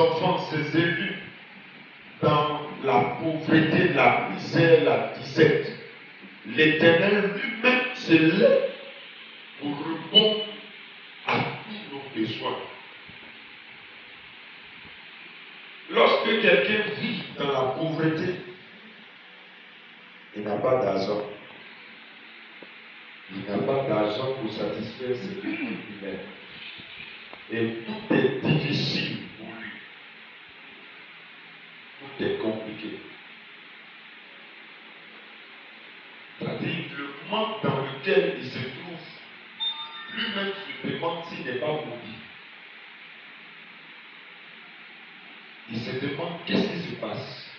enfants, ses élus, dans la pauvreté, la misère, la disette, l'Éternel lui-même se lève pour répondre à tous nos besoins. Lorsque quelqu'un vit dans la pauvreté, il n'a pas d'argent. Il n'a pas d'argent pour satisfaire ses besoins humains. Et tout est difficile pour lui. Tout est compliqué. C'est-à-dire le manque dans lequel il se trouve, lui-même se demande s'il n'est pas maudit. Il se demande qu'est-ce qui se passe.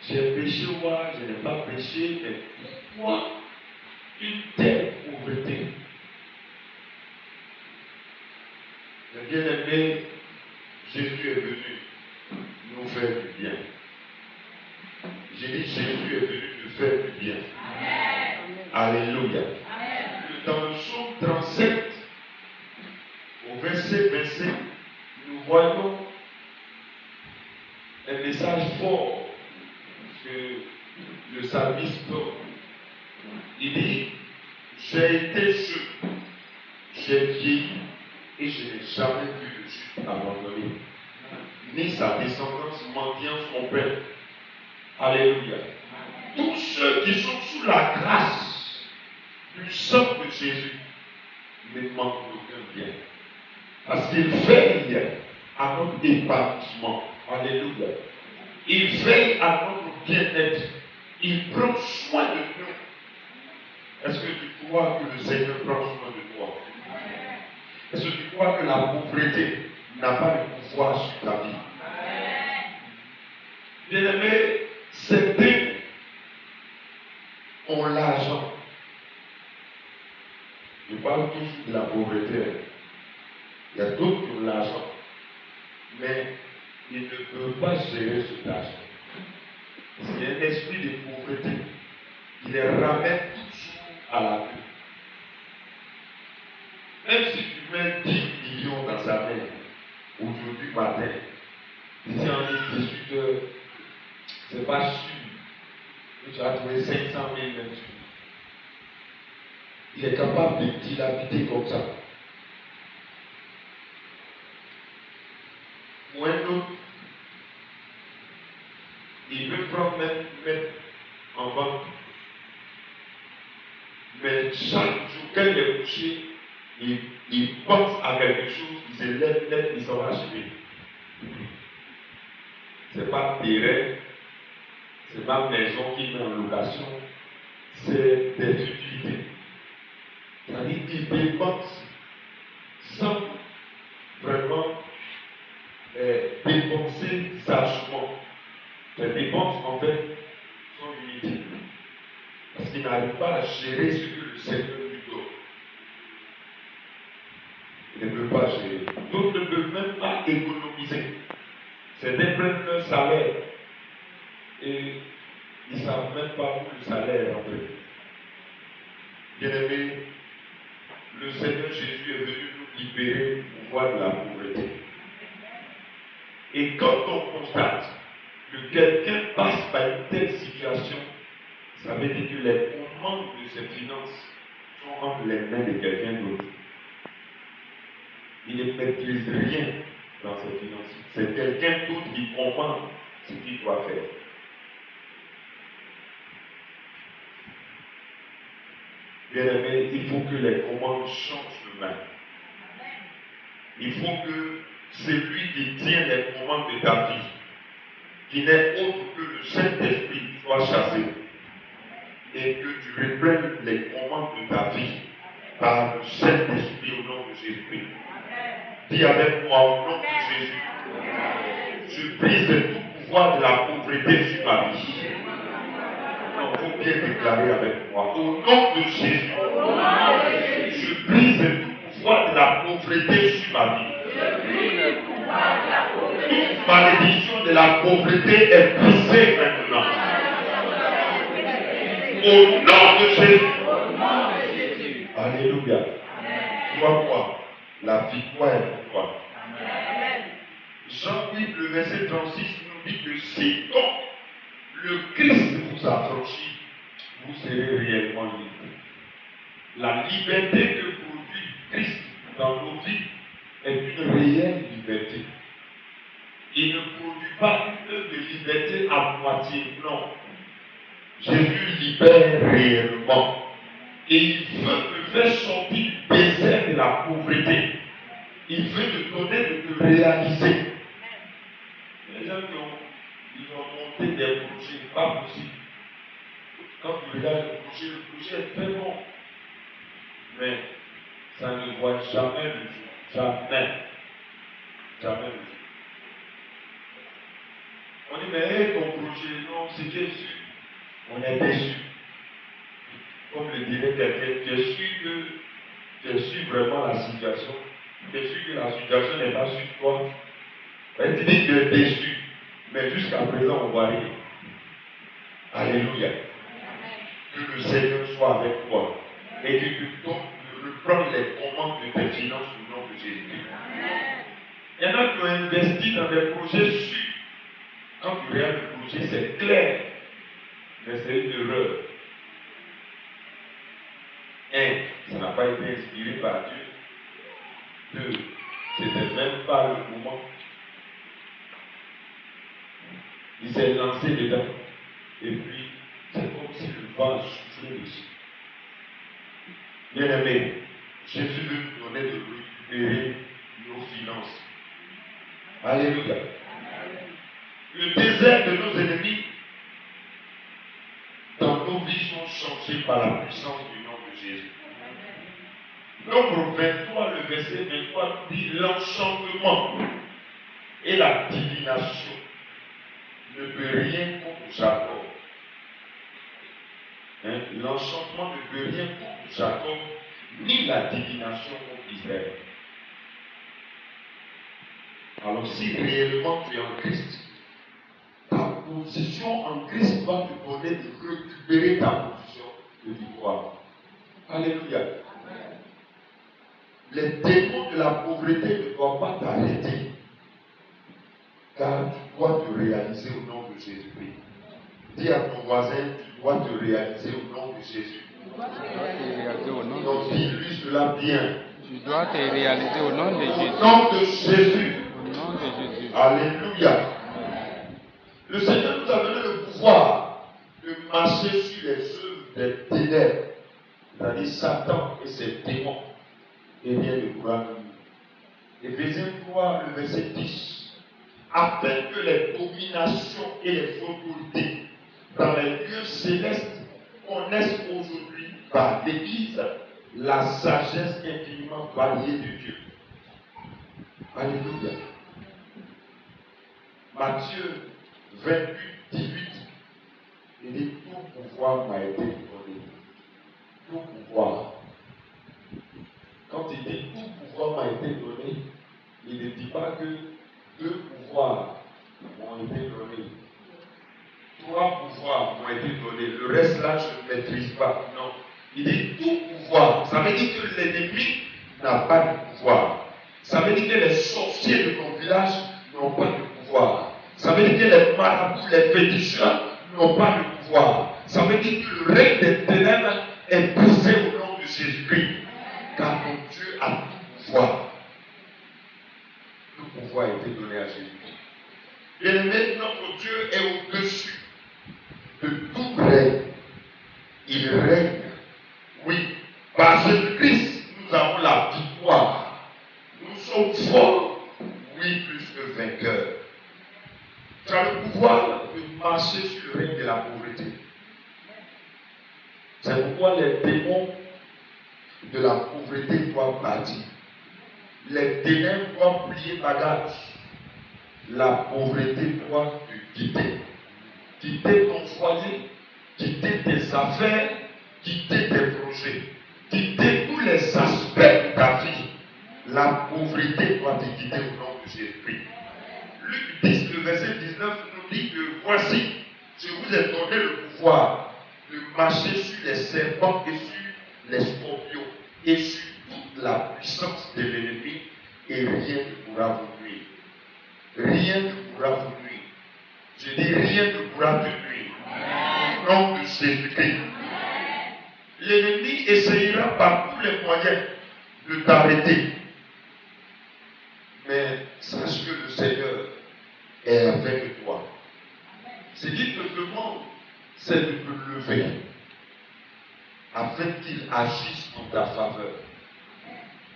J'ai péché ou je n'ai pas péché, mais pourquoi une telle pauvreté? Le bien-aimé, Jésus est venu nous faire du bien. J'ai dit Jésus est venu nous faire du bien. Amen. Alléluia. Amen. Dans le psaume 37, au verset 25, nous voyons un message fort que le psalmiste donne. Il dit, j'ai été jeune, j'ai vieilli et je n'ai jamais vu le juste abandonné, ni sa descendance mendiant son pain. Alléluia. Tous ceux qui sont sous la grâce du sang de Jésus ne manquent d'aucun bien. Parce qu'il veille à notre épanouissement. Alléluia. Il veille à notre bien-être. Il prend soin de nous. Est-ce que tu crois que le Seigneur prend soin de toi? Est-ce que tu crois que la pauvreté n'a pas de pouvoir sur ta vie? Bien-aimés, certains ont l'argent. Je parle toujours de la pauvreté. Il y a d'autres qui ont l'argent. Mais ils ne peuvent pas gérer cet argent. Parce qu'il y a un esprit de pauvreté qui les ramène toujours à la queue. Même si tu mets 10 millions dans sa main, aujourd'hui matin, ici en 18 heures, c'est pas sûr que tu vas trouver 500 000 même. Il est capable de dilapider comme ça. Ou un autre, il veut prendre même en banque. Mais chaque jour, quand il est couché, il pense à quelque chose, il se lève net, il s'en va achever. Ce n'est pas terrain, ce n'est pas maison qui met en location, c'est des utilités. C'est-à-dire qu'il dépense sans vraiment dépenser sagement. Les dépenses, en fait, sont limitées. Parce qu'il n'arrive pas à gérer ce que le Seigneur lui donne. Il ne peut pas gérer. D'autres ne peuvent même pas économiser. Certains prennent leur salaire et ils ne savent même pas où le salaire est rentré. Bien-aimés, le Seigneur Jésus est venu nous libérer du pouvoir de la pauvreté. Et quand on constate que quelqu'un passe par une telle situation, ça veut dire que les commandes de ses finances sont entre les mains de quelqu'un d'autre. Il ne maîtrise rien dans ses finances. C'est quelqu'un d'autre qui commande ce qu'il doit faire. Bien-aimé, il faut que les commandes changent de main. Il faut que celui qui tient les commandes de ta vie, qui n'est autre que le Saint-Esprit, soit chassé. Et que tu reprennes les commandes de ta vie par le Saint-Esprit au nom de Jésus. Dis avec moi au nom de Jésus. Je brise tout pouvoir de la pauvreté sur ma vie. Non, il faut bien déclarer avec moi. Au nom de Jésus. Je brise tout pouvoir de la pauvreté sur ma vie. Toute malédiction de la pauvreté est brisée maintenant. Au nom de Jésus. Alléluia. Vois-moi, la victoire est pour toi. Jean 8, le verset 36 nous dit que c'est quand le Christ vous affranchit, vous serez réellement libre. La liberté que produit Christ dans nos vies est une réelle liberté. Il ne produit pas une œuvre de liberté à moitié, non. Jésus libère réellement. Et il veut te faire sortir du désert de la pauvreté. Il veut te donner de te réaliser. Les gens ils ont monté des projets, pas possible. Quand tu regardes le projet est très bon. Mais ça ne voit jamais le jour. Jamais. Jamais le jour. On dit, mais ton projet, non, c'est bien sûr. On est déçu. Comme le dirait quelqu'un, tu es sûr vraiment la situation. Tu es sûr que la situation n'est pas sur toi. Tu dis que tu es déçu. Mais jusqu'à présent, on ne voit rien. Alléluia. Que le Seigneur soit avec toi. Et que tu donnes de reprendre les commandes de tes finances au nom de Jésus. Il y en a qui ont investi dans des projets sûrs. Quand tu regardes le projet, c'est clair. Mais c'est une erreur. Un, ça n'a pas été inspiré par Dieu. Deux, c'était même pas le moment. Il s'est lancé dedans. Et puis, c'est comme si le vent soufflait dessus. Bien aimé, Jésus veut nous donner de récupérer nos finances. Alléluia. Le désert de nos ennemis dans nos vies sont changés par la puissance du nom de Jésus. Nombre 23, le verset 23 dit l'enchantement et la divination ne peut rien contre Jacob. L'enchantement ne peut rien contre Jacob, ni la divination contre Israël. Alors si réellement tu es en Christ, ta position en Christ va te donner de récupérer ta position de victoire. Alléluia. Les démons de la pauvreté ne doivent pas t'arrêter, car tu dois te réaliser au nom de Jésus-Christ. Dis à ton voisin, tu dois te réaliser au nom de Jésus. Tu dois te réaliser au nom de Donc Jésus. dis-lui cela bien. Tu dois te réaliser au nom de Jésus. Au nom de Jésus. Au nom de Jésus. Alléluia. Le Seigneur nous a donné le pouvoir de marcher sur les œuvres des ténèbres, c'est-à-dire Satan et ses démons, et rien ne pourra nous. Éphésiens 3, le verset 10. Afin que les dominations et les autorités dans les lieux célestes connaissent aujourd'hui par l'Église la sagesse infiniment variée de Dieu. Alléluia. Matthieu 28, 18, il dit tout pouvoir m'a été donné. Tout pouvoir. Quand il dit tout pouvoir m'a été donné, il ne dit pas que deux pouvoirs m'ont été donnés. Trois pouvoirs m'ont été donnés. Le reste là, je ne maîtrise pas. Non. Il dit tout pouvoir. Ça veut dire que l'ennemi n'a pas de pouvoir. Ça veut dire que les sorciers de ton village n'ont pas de pouvoir. Ça veut dire que les marabouts, les féticheurs n'ont pas de pouvoir. Ça veut dire que le règne des ténèbres est poussé au nom de Jésus-Christ. Car mon Dieu a tout pouvoir. Tout pouvoir a été donné à Jésus-Christ. Bien aimé, notre Dieu est au-dessus de tout règne. Il règne. Oui, par Jésus-Christ, nous avons la victoire. Nous sommes forts, oui, plus que vainqueurs. Tu as le pouvoir de marcher sur le règne de la pauvreté. C'est pourquoi les démons de la pauvreté doivent partir. Les ténèbres doivent plier bagage. La pauvreté doit te quitter. Quitter ton foyer, quitter tes affaires, quitter tes projets, quitter tous les aspects de ta vie. La pauvreté doit te quitter au nom de Jésus-Christ. Luc 10, le verset 19 nous dit que voici, je vous ai donné le pouvoir de marcher sur les serpents et sur les scorpions et sur toute la puissance de l'ennemi et rien ne pourra vous nuire. rien ne pourra vous nuire. Je dis rien ne pourra te nuire. Au nom de Jésus-Christ. L'ennemi essayera par tous les moyens de t'arrêter. Mais sache que le Seigneur est avec toi. Ce qu'il te demande, c'est de te lever afin qu'il agisse en ta faveur.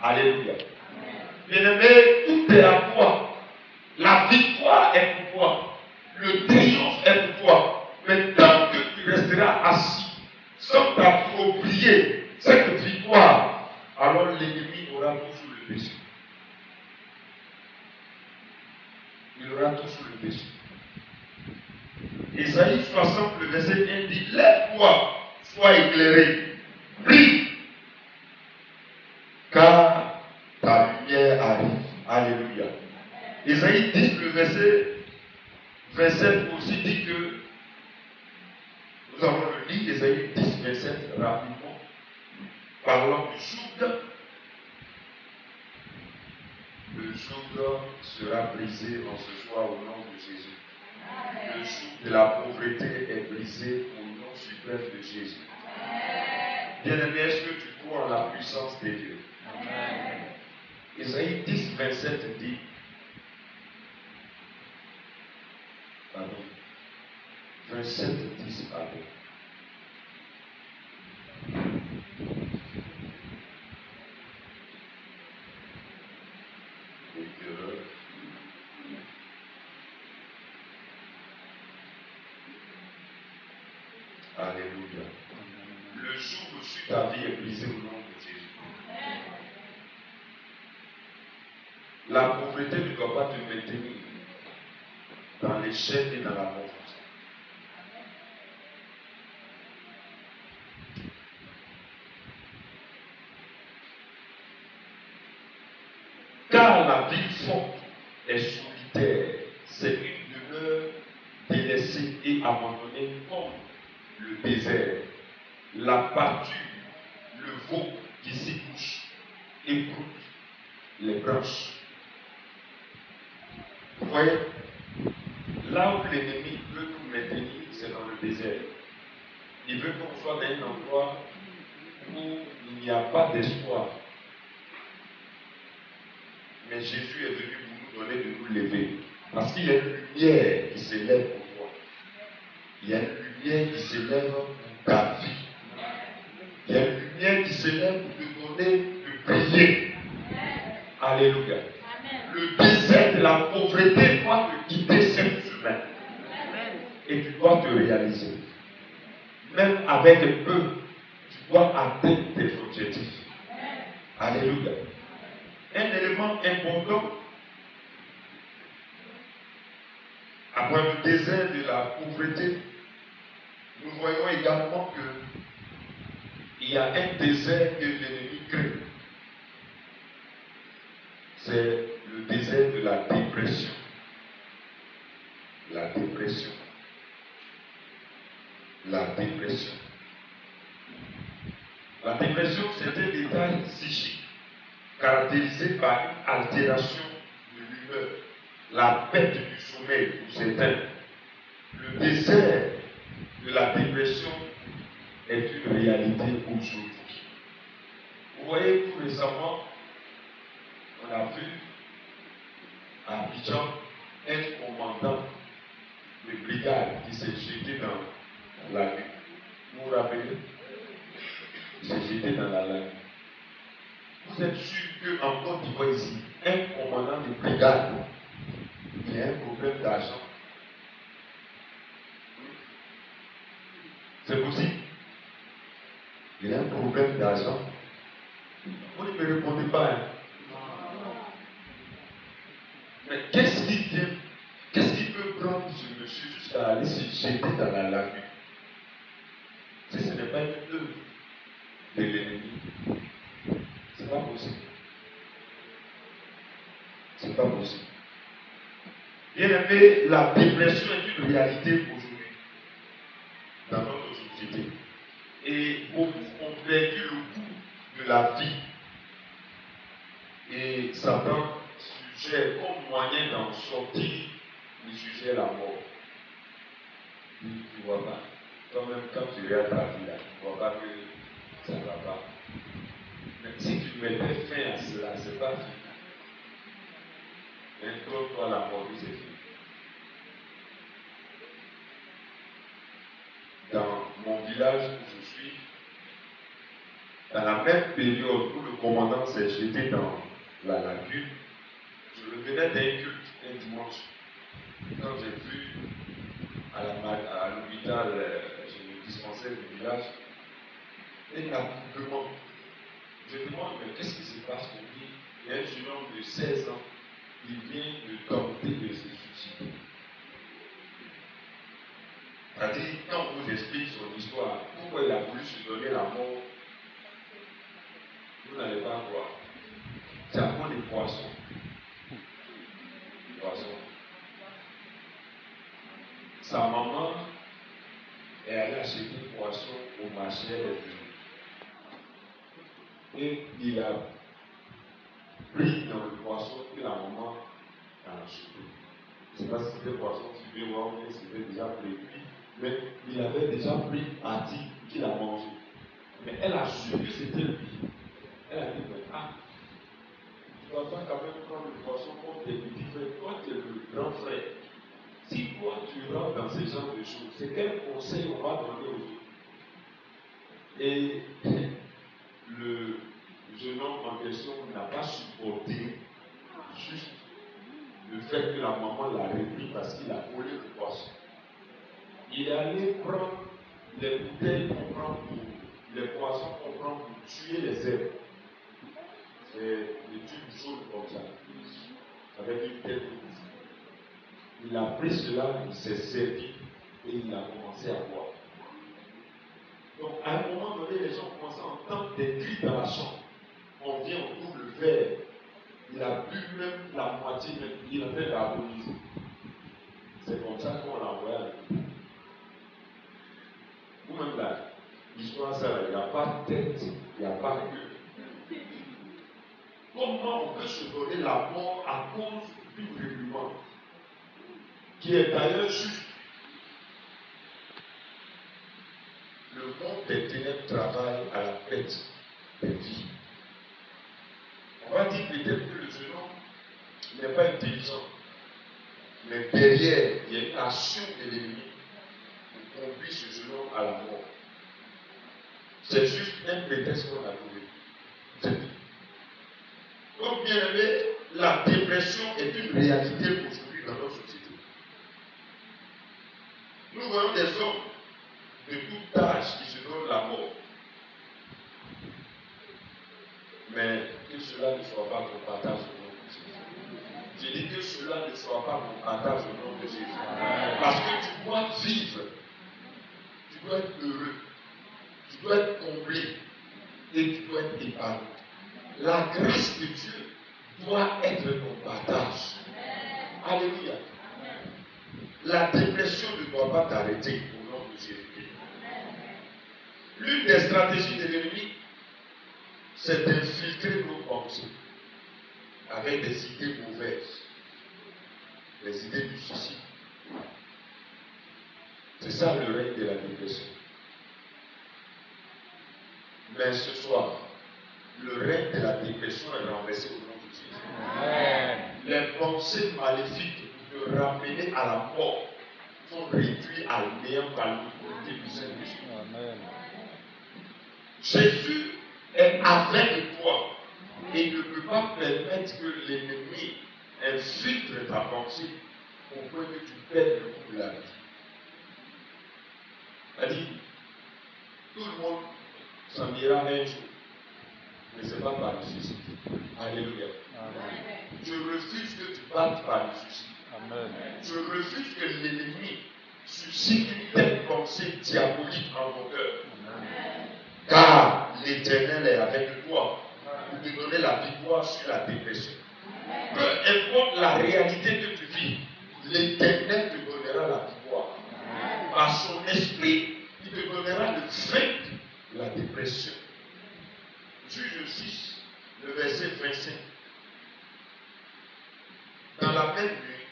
Alléluia. Bien-aimé, tout est à toi. La victoire est pour toi. Le triomphe est pour toi. Mais tant que tu resteras assis sans t'approprier cette victoire, alors l'ennemi aura tout sous le dessus. Il aura tout sous le dessus. Isaïe 60, le verset 1 dit: lève-toi, sois éclairé, brille, car ta lumière arrive. Alléluia. Isaïe 10, le verset 27 aussi dit que nous allons le lire, Isaïe 10, 27, rapidement, parlant du joug. Le joug sera brisé en ce soir au nom de Jésus. Le joug de la pauvreté est brisé au nom suprême de Jésus. Bien-aimé, est-ce que tu crois en la puissance de Dieu? Isaïe 10, 27 dit, pardon, 27, 10, pardon. Alléluia. Le jour où ta vie est brisée au nom de Jésus. La pauvreté ne doit pas te maintenir dans l'échec et dans la mort. Car la ville forte est solitaire, c'est une demeure délaissée et abandonnée comme le désert. La pâture, le veau qui s'y couche, écoute les branches. Vous voyez, là où l'ennemi veut nous maintenir, c'est dans le désert. Il veut qu'on soit dans un endroit où il n'y a pas d'espoir. Mais Jésus est venu pour nous donner de nous lever. Parce qu'il y a une lumière qui s'élève pour toi. Il y a une lumière qui s'élève pour ta vie. Il y a une lumière qui s'élève pour te donner de briller. Alléluia. Le désert de la pauvreté doit te quitter cette semaine. Et tu dois te réaliser. Même avec peu, tu dois atteindre tes objectifs. Alléluia. Un élément important, après le désert de la pauvreté, nous voyons également qu'il y a un désert que l'ennemi crée. C'est le désert de la dépression. La dépression. La dépression. La dépression, c'est un état psychique caractérisé par une altération de l'humeur, la perte du sommeil pour certains. Le désert de la dépression est une réalité aujourd'hui. Vous voyez, tout récemment, on a vu à Abidjan un commandant de brigade qui s'est jeté dans la lune. Vous vous rappelez? Il s'est jeté dans la lune. Vous êtes sûr qu'en Côte d'Ivoire ici, un commandant de brigade, il a un problème d'argent? C'est possible? Il a un problème d'argent? Vous ne me répondez pas. Hein? Mais qu'est-ce qui peut prendre ce monsieur jusqu'à aller se jeter dans la lagune? Si ce n'est pas une œuvre de l'ennemi, c'est pas possible. C'est pas possible. Bien aimé, la dépression est une réalité aujourd'hui dans notre société. Et beaucoup ont perdu le goût de la vie. Et Satan suggère comme moyen d'en sortir il jugeait la mort. Tu ne vois pas. Toi-même, quand tu regardes ta vie, là, tu ne vois pas que ça ne va pas. Mais si tu mettais fin à cela, ce n'est pas fini. Mais donne-toi la mort, c'est fini. Dans mon village où je suis, dans la même période où le commandant s'est jeté dans la lagune, je revenais d'un culte un dimanche. Quand j'ai vu à l'hôpital, je me dispensais du village, un accouplement. Je demande, mais qu'est-ce qui se passe pour lui? Il y a un jeune homme de 16 ans, il vient de tenter de se suicider. C'est-à-dire, quand on vous explique son histoire, pourquoi il a voulu se donner la mort, vous n'allez pas croire. C'est à cause des poissons. Poissons. Sa maman est allée acheter des poissons au marché, elle est venue. Et il a pris dans le poisson que la maman a acheté. Je ne sais pas si c'était poisson fumé ou bien c'était déjà prévu, mais il avait déjà pris parti qu'il a mangé. Mais elle a su que c'était lui. Elle a dit, mais tu ne dois pas quand même prendre le poisson comme tes petits frères. Toi, tu es le grand frère. Si toi, tu rentres dans ce genre de choses, c'est quel conseil on va donner aux autres? Et le jeune homme en question n'a pas supporté juste le fait que la maman l'a repris parce qu'il a volé le poisson. Il est allé prendre les bouteilles qu'on prend pour les poissons qu'on prend pour tuer les herbes. C'est des tubes jaunes comme ça, avec une tête rouge. Il a pris cela, il s'est servi et il a commencé à boire. Donc à un moment donné, les gens commencent à entendre des cris dans la chambre. On vient, on ouvre le verre. Il a bu même la moitié, même. Il a fait l'harmoniser. C'est comme ça qu'on l'a envoyé à l'école. Vous-même là, l'histoire, ça, il n'y a pas de tête, il n'y a pas de queue. Comment on peut se donner la mort à cause du règlement qui est d'ailleurs juste? Le monde des ténèbres travaille à la perte des vies. On va dire peut-être que le jeune homme n'est pas intelligent, mais derrière, il y a une action de l'ennemi pour conduire ce jeune homme à la mort. C'est juste un prétexte qu'on a trouvé. C'est tout. Donc, bien aimé, la dépression est une réalité aujourd'hui dans notre société. Nous voyons des hommes de tout âge qui se donnent la mort. Mais que cela ne soit pas ton partage au nom de Jésus. Je dis que cela ne soit pas mon partage au nom de Jésus. Parce que tu dois vivre, tu dois être heureux, tu dois être comblé et tu dois être épanoui. La grâce de Dieu doit être ton partage. Alléluia. La dépression ne doit pas t'arrêter au nom de Jésus. L'une des stratégies de l'ennemi, c'est d'infiltrer nos pensées avec des idées mauvaises, les idées du suicide. C'est ça le règne de la dépression. Mais ce soir, le règne de la dépression est renversé au nom de Jésus. Les pensées maléfiques pour te ramener à la mort sont réduites à néant par l'autorité du Saint-Esprit. Jésus est avec toi et ne peut pas permettre que l'ennemi infiltre ta pensée au point que tu perdes le goût de la vie. C'est-à-dire, tout le monde s'en ira un jour, mais ce n'est pas par le suicide. Alléluia. Amen. Je refuse que tu battes par le suicide. Amen. Je refuse que l'ennemi suscite une telle pensée diabolique en ton cœur. Amen. Car l'Éternel est avec toi pour te donner la victoire sur la dépression. Peu importe la réalité que tu vis, l'Éternel te donnera la victoire. Par son esprit, il te donnera le vaincre la dépression. Juge 6, le verset 25. Dans la même nuit,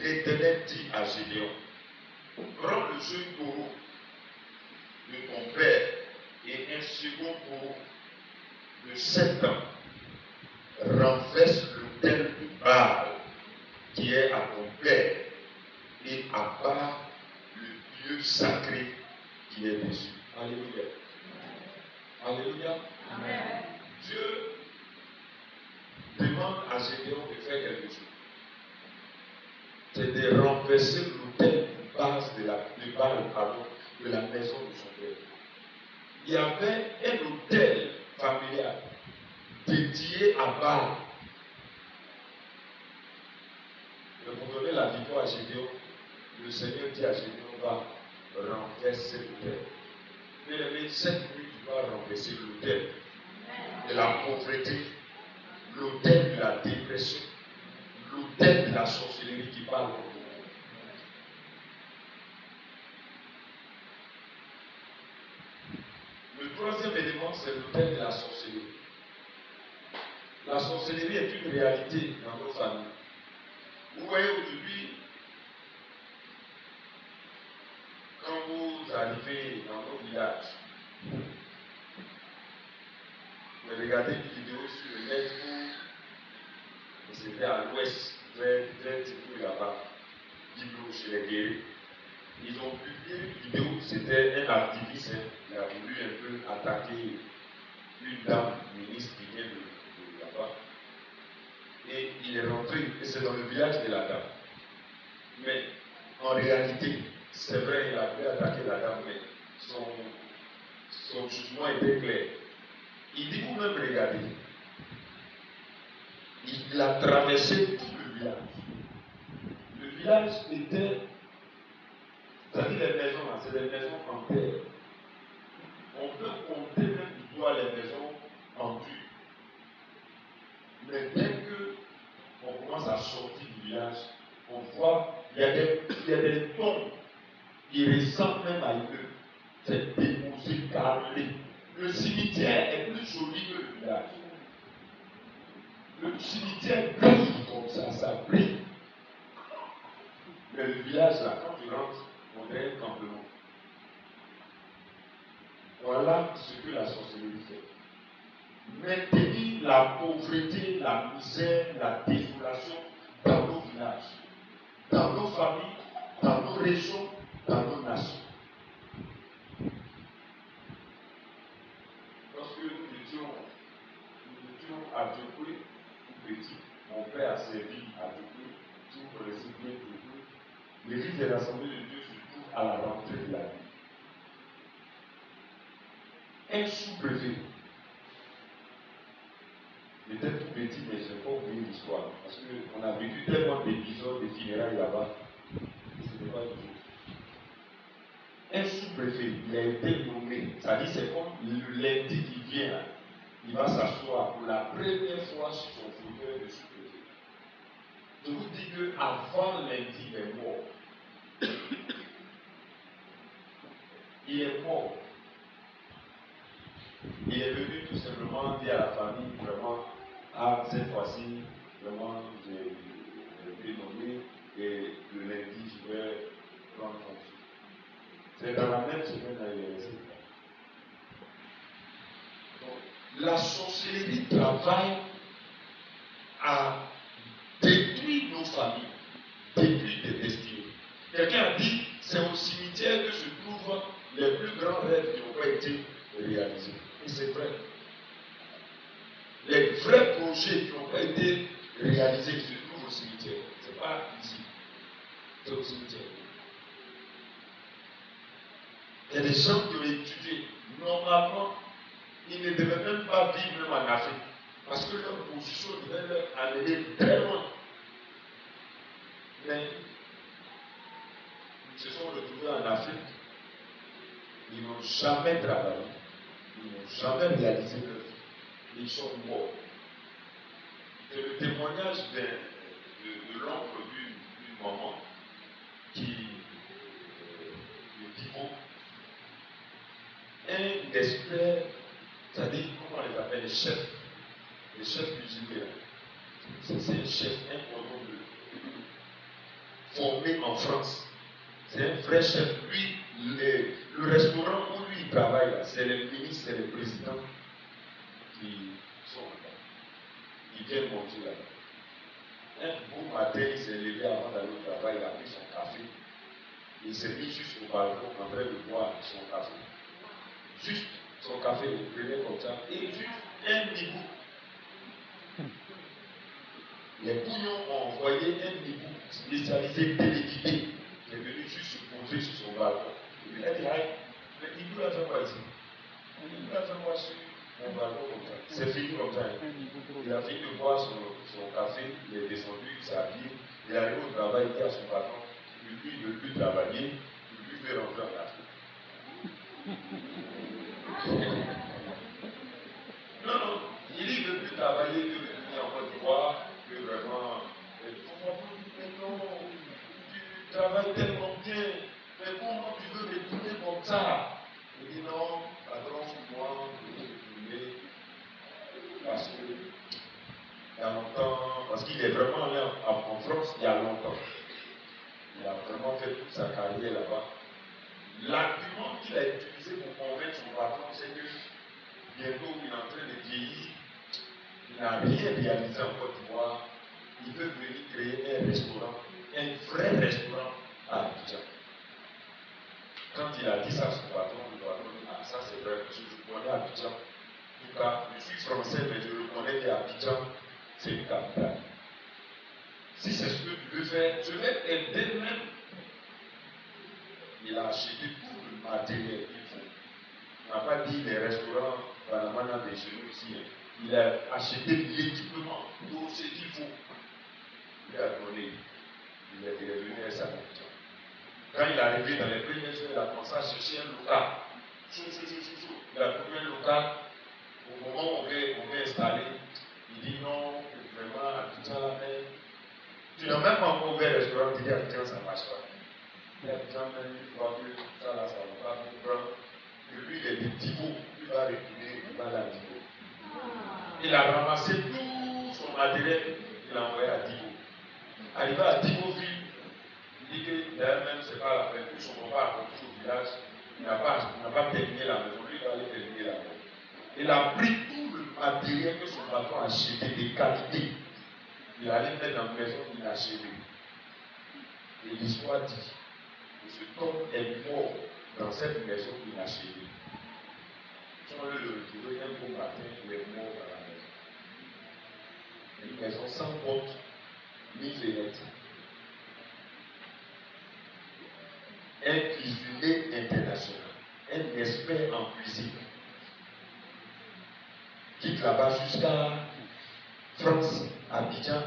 l'Éternel dit à Gédéon, prends le jeune taureau de ton père et un second taureau de 7 ans, renverse l'autel de Baal qui est à ton père et abat le Dieu sacré qui est dessus. Alléluia. Alléluia. Amen. Dieu demande à Gédéon de faire quelque chose. C'est de renverser l'autel de base de la maison de son père. Il y avait un autel familial dédié à Baal. Mais pour donner la victoire à Gédéon, le Seigneur dit à Gédéon, va renverser l'autel. Mais cette nuit, tu vas renverser l'autel de la pauvreté, l'autel de la dépression, l'autel de la sorcellerie qui parle contre nous. Le troisième élément, c'est l'autel de la sorcellerie. La sorcellerie est une réalité dans nos familles. Vous voyez aujourd'hui, quand vous arrivez dans nos villages, vous regardez une vidéo sur le net où c'était à l'ouest, vers Tipou là-bas, Diblo chez les guerriers. Ils ont publié une vidéo, c'était un activiste, il a voulu un peu attaquer une dame ministre qui vient de là-bas. Et il est rentré, et c'est dans le village de la dame. Mais en réalité, c'est vrai, il a voulu attaquer la dame, mais son jugement était clair. Il dit, vous-même regardez, il a traversé tout le village. Le village était, c'est-à-dire les maisons là, c'est des maisons en terre. On peut compter même du doigt les maisons en dur. Mais dès qu'on commence à sortir du village, on voit il y a des tombes qui ressemblent même à une. C'est déposé, carrelé. Le cimetière est plus joli que le village. Le cimetière brille comme ça brille. Mais le village là, quand tu rentres, on dirait un campement. Voilà ce que la sorcellerie fait. Maintenir la pauvreté, la misère, la désolation dans nos villages, dans nos familles, dans nos régions, dans nos nations. Lorsque nous étions à Djokoué, tout petit, mon père a servi à Djokoué, si vous connaissez bien Djokoué, l'église de l'Assemblée de Dieu se trouve à la rentrée de la vie. Un sous-préfet, j'étais tout petit, mais je n'ai pas oublié l'histoire, parce qu'on a vécu tellement d'épisodes de funérailles là-bas, ce n'était pas du tout. Un sous-préfet, il a été nommé, c'est-à-dire c'est comme le lundi qui vient, là, il va s'asseoir pour la première fois sur son fauteuil de sous-préfet. Je vous dis qu'avant lundi, il est mort. Il est mort. Il est venu tout simplement dire à la famille, vraiment, cette fois-ci, vraiment, j'ai été nommé et le lundi, je vais prendre fonction. C'est dans la même semaine à l'université. La sorcellerie travaille à détruire nos familles, détruire des destinées. Quelqu'un a dit, c'est au cimetière que se trouvent les plus grands rêves qui n'ont pas été réalisés. Et c'est vrai. Les vrais projets qui n'ont pas été réalisés qui se trouvent au cimetière. Ce n'est pas ici. C'est au cimetière. Il y a des gens qui ont étudié. Normalement, ils ne devaient même pas vivre même en Afrique. Parce que leur position devait leur amener très loin. Mais ils se sont retrouvés en Afrique. Ils n'ont jamais travaillé. Ils n'ont jamais réalisé leur vie. Ils sont morts. C'est le témoignage de l'oncle d'une maman qui est vivant. Un expert, c'est-à-dire, comment on les appelle, les chefs cuisiniers. C'est un chef, un cordon bleu. formé en France. C'est un vrai chef. Lui, le restaurant où lui il travaille, là, c'est les ministres, c'est les présidents qui sont là, qui viennent manger là. Un beau matin, il s'est levé avant d'aller au travail, il a pris son café. Il s'est mis juste au balcon en train de boire son café. Juste son café, il prenait comme ça. Et juste un niveau. Les bouillons ont envoyé un niveau spécialisé téléguidé. Il est venu juste se poser sur son balcon. Il a dit, mais il peut la faire quoi ici? Il peut la faire quoi sur mon balcon comme ça? C'est fini comme ça. Il a fini de boire son café, il est descendu, il s'est habillé. Il est arrivé au travail, il dit à son patron, lui, il ne veut plus travailler, il lui fait rentrer en Afrique. Non, il dit, il ne veut plus travailler, il veut venir en Côte d'Ivoire, que vraiment, mais non, tu travailles tellement bien, mais comment tu veux retourner comme ça? Il dit non, patron, moi, je veux retourner, parce que, il y a longtemps, parce qu'il est vraiment allé en France il y a longtemps. Il a vraiment fait toute sa carrière là-bas. L'argument qu'il a utilisé pour convaincre son patron, c'est que bientôt il est en train de vieillir, il n'a rien réalisé en Côte d'Ivoire. Il veut venir créer un restaurant, un vrai restaurant à Abidjan. Quand il a dit ça à son patron, le patron dit, ah ça c'est vrai, parce que je connais Abidjan. En tout cas, je suis français, mais je reconnais qu'Abidjan, c'est une capitale. Si c'est ce que tu veux faire, je vais aider même. Il a acheté tout le matériel qu'il faut. On n'a pas dit les restaurants Banamana de chez nous ici. Il a acheté l'équipement, tout ce qu'il faut. Il a donné. Il est devenu un samaritain. Quand il est arrivé dans les premières heures, il a commencé à chercher un local. Il a trouvé un local. Au moment où on veut installer, il dit non, vraiment, Abidjan la même. Tu n'as même pas encore ouvert le restaurant, tu dis Abidjan, ça ne marche pas. Mais Abidjan, même, il voit que ça là, ça ne va pas prendre. Que lui, il est de Divo, il va retourner, il va aller à Divo. Il a ramassé tout son matériel, il l'a envoyé à Divo. Arrivé à Divoville, il dit que d'ailleurs même, ce n'est pas la peine, que son papa a rentré au village, il n'a pas terminé la maison, lui, il va aller terminer la maison. Il a pris tout le matériel que son patron a acheté de qualité. Il allait mettre dans la maison inachevée. Et l'histoire dit que cet homme est mort dans cette maison inachevée. Si on le retrouver un beau matin, il est mort dans la maison. Une maison sans porte, ni fenêtre. Un cuisinier international, un expert en cuisine, quitte là-bas jusqu'à France, Abidjan,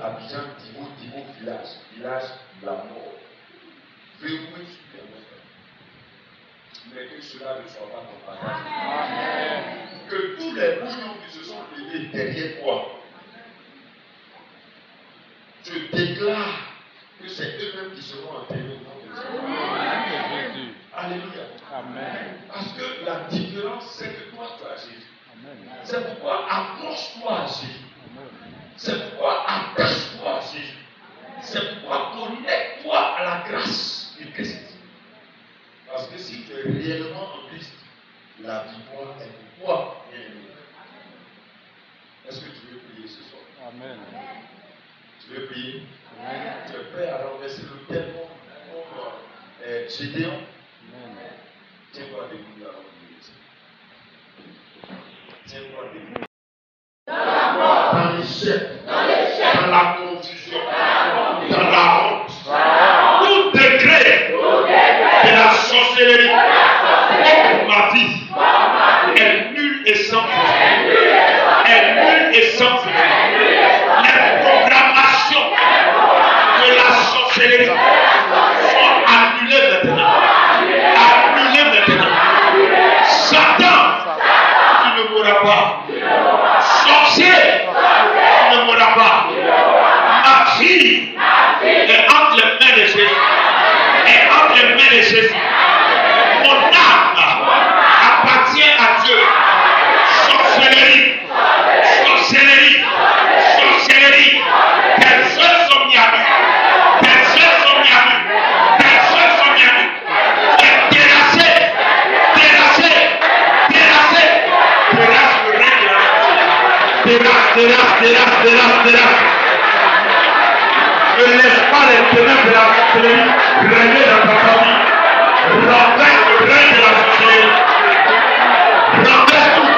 Divo, village de la mort. Verrouillé sur les montagnes. Mais que cela ne soit pas ton partage. Que tous les bouillons qui se sont levés derrière toi, je déclare que c'est eux-mêmes qui seront enterrés au nom de Jésus. Alléluia. Amen. Parce que la différence, c'est que toi, tu as Jésus. C'est pourquoi accroche-toi à Jésus. C'est pourquoi attache-toi à Jésus. C'est pourquoi connecte-toi à la grâce du Christ. Parce que si tu es réellement en Christ, la victoire est pour toi. Est-ce que tu veux prier ce soir? Amen. Tu veux prier? Amen. Tu es prêt à renverser le tellement comme Gédéon? Amen. Tiens-toi debout là. Tiens-toi debout. Dans l'échec, dans la confusion, dans la honte, tout décret de la sorcellerie contre ma vie est nul et sans fruit. Est nul et sans fruit. Les programmations de la sorcellerie sont annulées maintenant. Annulées maintenant. Satan, tu ne mourras pas. Sorcier, tu ne mourras pas. Ma fille est entre les mains de Jésus. Est entre les mains de Jésus. Mon âme appartient à Dieu. Sorcellerie, sorcellerie, sorcellerie. Tes yeux sont mis à nu. Tes yeux sont mis à nu. Ne laisse pas les ténèbres de la sorcellerie régner dans ta famille. Renverse le règne de la sorcellerie. Renverse tout.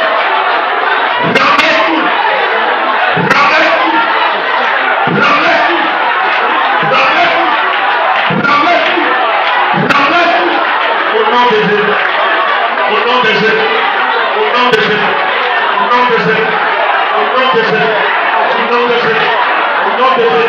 Renverse tout. Renverse tout. Renverse tout. Renverse tout. Renverse tout. Renverse tout. Au nom de Jésus. Au nom de Jésus. Au nom de Jésus. Au nom de Jésus. Au nom de Jésus. Au nom de Jésus. Au nom de Jésus.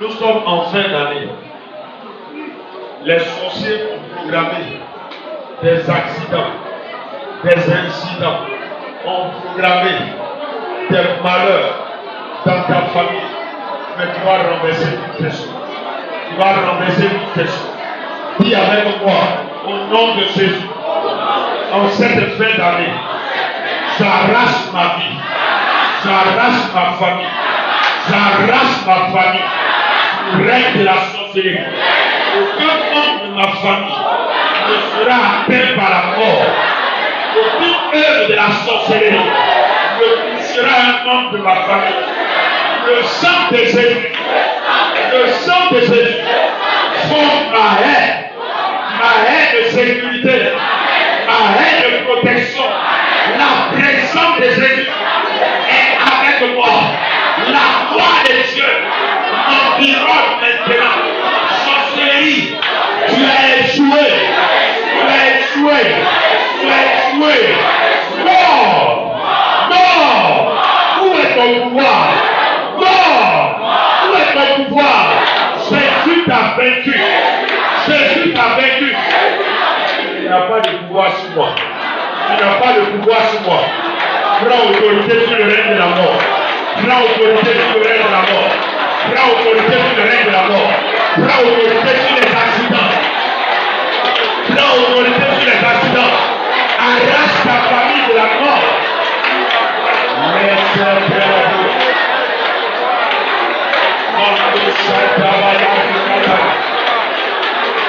Nous sommes en fin d'année. Les sorciers ont programmé des accidents, des incidents, ont programmé des malheurs dans ta famille. Mais tu vas renverser toutes les choses. Tu vas renverser toutes les choses. Dis avec moi, au nom de Jésus, en cette fin d'année, j'arrache ma vie, j'arrache ma famille, j'arrache ma famille. Règne de la sorcellerie. Aucun membre de ma famille ne sera atteint par la mort. Aucune œuvre de la sorcellerie ne touchera un membre de ma famille. Le sang de Jésus, le sang de Jésus forme ma haine de sécurité, ma haine de protection. La présence de Jésus est avec moi. La foi de Dieu m'environne maintenant. Sorcellerie, tu as échoué. Tu as échoué. Tu as échoué. Mort. Mort. Où est ton pouvoir? Mort. Où est ton pouvoir? Jésus t'a vaincu. Jésus t'a vaincu. Tu n'as pas de pouvoir sur moi. Tu n'as pas de pouvoir sur moi. Prends autorité sur le règne de la mort. Prends autorité sur le règne de la mort. Prends autorité sur le règne de la mort. Prends autorité sur les accidents. Prends autorité sur les accidents. Arrache ta famille de la mort.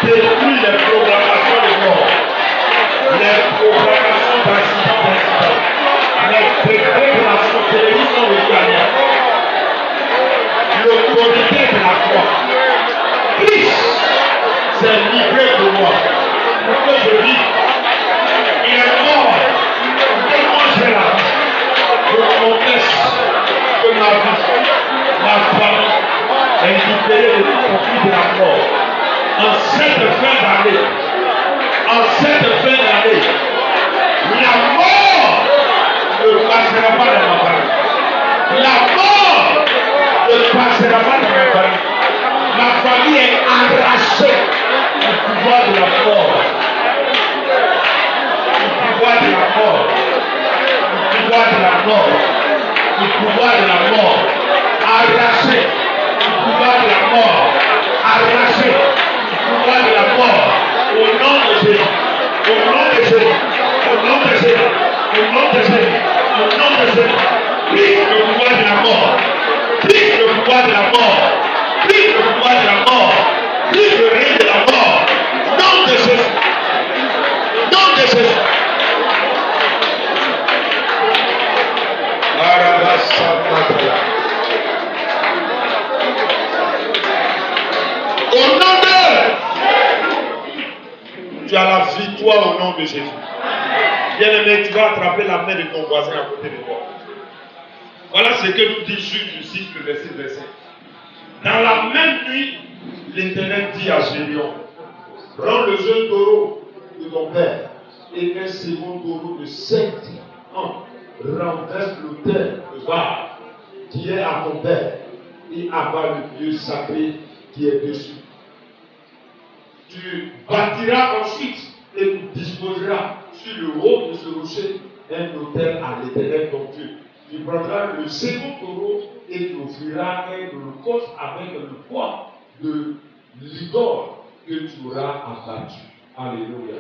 Détruis les programmations de mort. Les programmations d'accidents. Les décrets de la sorcellerie sont régalés. L'autorité de la foi. Christ s'est livré de moi pour que je Brise le pouvoir de la mort. Brise le pouvoir de la mort. Brise le pouvoir de la mort. Brise le règne de la mort. Nom de Jésus. Nom de Jésus. Au nom de... Tu as la victoire au nom de Jésus. Bien-aimé, tu vas attraper la main de ton voisin à côté de toi. Voilà ce que nous dit Jude 6, le verset 25. Dans la même nuit, l'Éternel dit à Gédéon, prends le jeune taureau de ton père et un second taureau de 7 ans, renverse l'autel de Baal qui est à ton père et abat le lieu sacré qui est dessus. Tu bâtiras ensuite et tu disposeras sur le haut de ce rocher un autel à l'Éternel ton Dieu. Tu prendras le second taureau et tu offriras un holocauste avec le poids de l'idole que tu auras abattu. Alléluia.